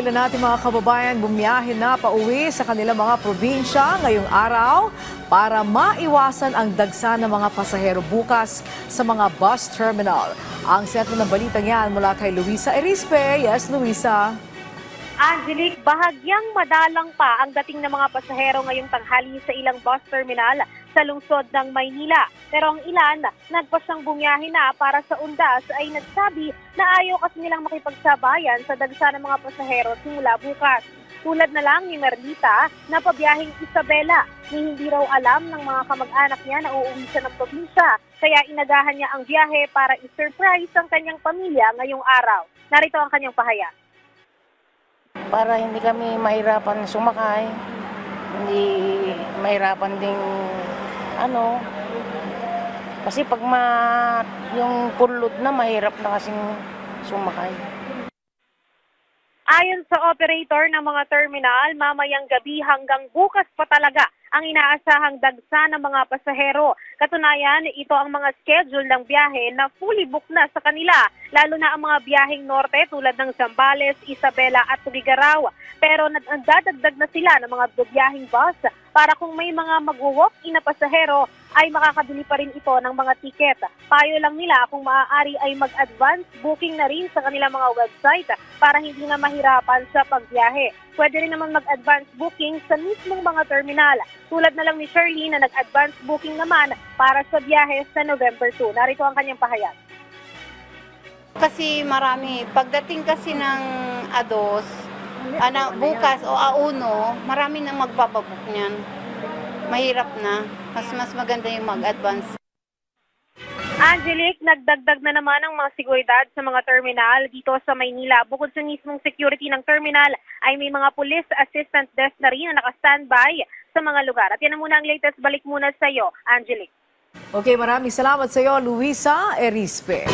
ilan natin mga kababayan bumiyahe na pauwi sa kanilang mga probinsya ngayong araw para maiwasan ang dagsa ng mga pasahero bukas sa mga bus terminal. Ang sentro ng balitang yan mula kay Luisa Erispe. Yes, Luisa. Angelique, bahagyang madalang pa ang dating ng mga pasahero ngayong tanghali sa ilang bus terminal sa lungsod ng Maynila. Pero ang ilan, nagpasyang bumiyahe na para sa undas ay nagsabi na ayaw kasi nilang makipagsabayan sa dagsa ng mga pasahero simula bukas. Tulad na lang ni Merlita na pabiyaheng Isabela, ni hindi raw alam ng mga kamag-anak niya na uuwi siya ng probinsya. Kaya inagahan niya ang biyahe para i-surprise ang kanyang pamilya ngayong araw. Narito ang kanyang pahayag. Para hindi kami mahirapan sumakay, hindi mahirapan ding kasi pag yung pulot na mahirap na kasing sumakay. Ayon sa operator ng mga terminal, mamayang gabi hanggang bukas pa talaga ang inaasahang dagsa ng mga pasahero. Katunayan, ito ang mga schedule ng biyahe na fully booked na sa kanila, lalo na ang mga biyaheng norte tulad ng Zambales, Isabela at Tugigaraw. Pero nagdadagdag na sila ng mga biyaheng bus para kung may mga mag-walk-in na pasahero ay makakabili pa rin ito ng mga tiket. Payo lang nila kung maaari ay mag-advance booking na rin sa kanilang mga website para hindi na mahirapan sa pagbiyahe. Pwede rin naman mag-advance booking sa mismong mga terminal. Tulad na lang ni Shirley na nag-advance booking naman para sa biyahe sa November 2. Narito ang kanyang pahayag. Kasi marami, pagdating kasi ng A2, bukas o A1, marami na magpapabook niyan. Mahirap na. Mas maganda yung mag-advance. Angelique, nagdagdag na naman ang mga seguridad sa mga terminal dito sa Maynila. Bukod sa mismong security ng terminal, ay may mga police assistant desk na rin na naka-standby sa mga lugar. At yan na muna ang latest. Balik muna sa iyo, Angelique. Okay, maraming salamat sa iyo, Luisa Erispe.